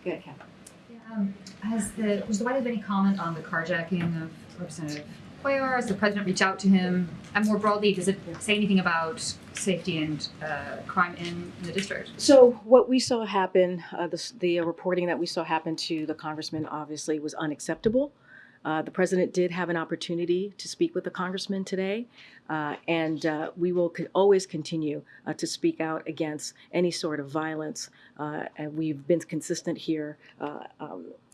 Good, Kat. Was there any comment on the carjacking of Representative Cuellar? Has the president reached out to him? And more broadly, does it say anything about safety and crime in the district? So what we saw happen, the reporting that we saw happen to the congressman obviously was unacceptable. The president did have an opportunity to speak with the congressman today, and we will always continue to speak out against any sort of violence. And we've been consistent here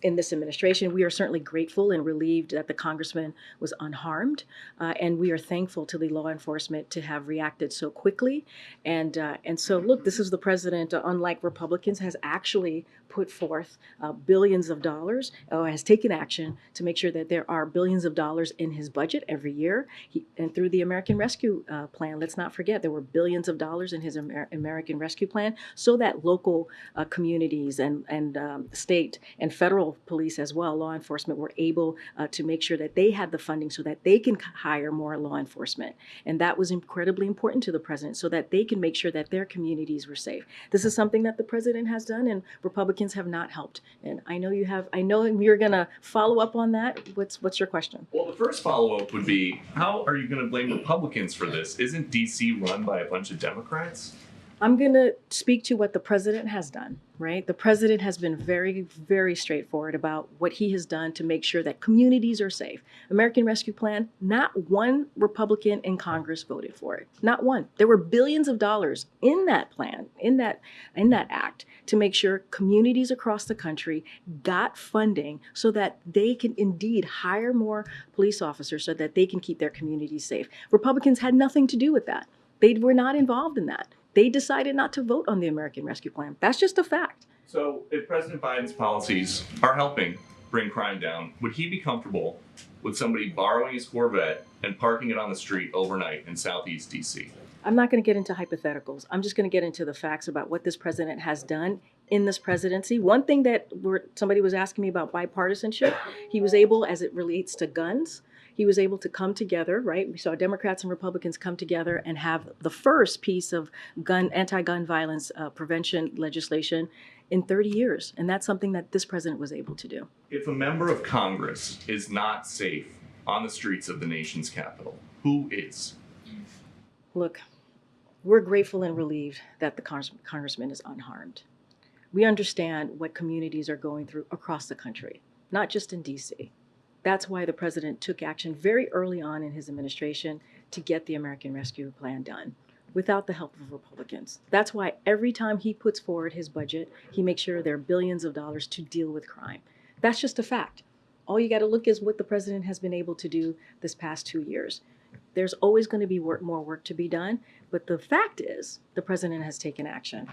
in this administration. We are certainly grateful and relieved that the congressman was unharmed, and we are thankful to the law enforcement to have reacted so quickly. And so, look, this is the president, unlike Republicans, has actually put forth billions of dollars, has taken action to make sure that there are billions of dollars in his budget every year. And through the American Rescue Plan, let's not forget, there were billions of dollars in his American Rescue Plan so that local communities and state and federal police as well, law enforcement, were able to make sure that they had the funding so that they can hire more law enforcement. And that was incredibly important to the president so that they can make sure that their communities were safe. This is something that the president has done, and Republicans have not helped. And I know you have. I know you're going to follow up on that. What's your question? Well, the first follow-up would be, how are you going to blame Republicans for this? Isn't DC run by a bunch of Democrats? I'm going to speak to what the president has done, right? The president has been very, very straightforward about what he has done to make sure that communities are safe. American Rescue Plan, not one Republican in Congress voted for it. Not one. There were billions of dollars in that plan, in that act, to make sure communities across the country got funding so that they can indeed hire more police officers so that they can keep their communities safe. Republicans had nothing to do with that. They were not involved in that. They decided not to vote on the American Rescue Plan. That's just a fact. So if President Biden's policies are helping bring crime down, would he be comfortable with somebody borrowing his Corvette and parking it on the street overnight in Southeast DC? I'm not going to get into hypotheticals. I'm just going to get into the facts about what this president has done in this presidency. One thing that somebody was asking me about bipartisanship, he was able, as it relates to guns, he was able to come together, right? We saw Democrats and Republicans come together and have the first piece of anti-gun violence prevention legislation in 30 years. And that's something that this president was able to do. If a member of Congress is not safe on the streets of the nation's capital, who is? Look, we're grateful and relieved that the congressman is unharmed. We understand what communities are going through across the country, not just in DC. That's why the president took action very early on in his administration to get the American Rescue Plan done without the help of Republicans. That's why every time he puts forward his budget, he makes sure there are billions of dollars to deal with crime. That's just a fact. All you got to look is what the president has been able to do this past 2 years. There's always going to be more work to be done, but the fact is the president has taken action.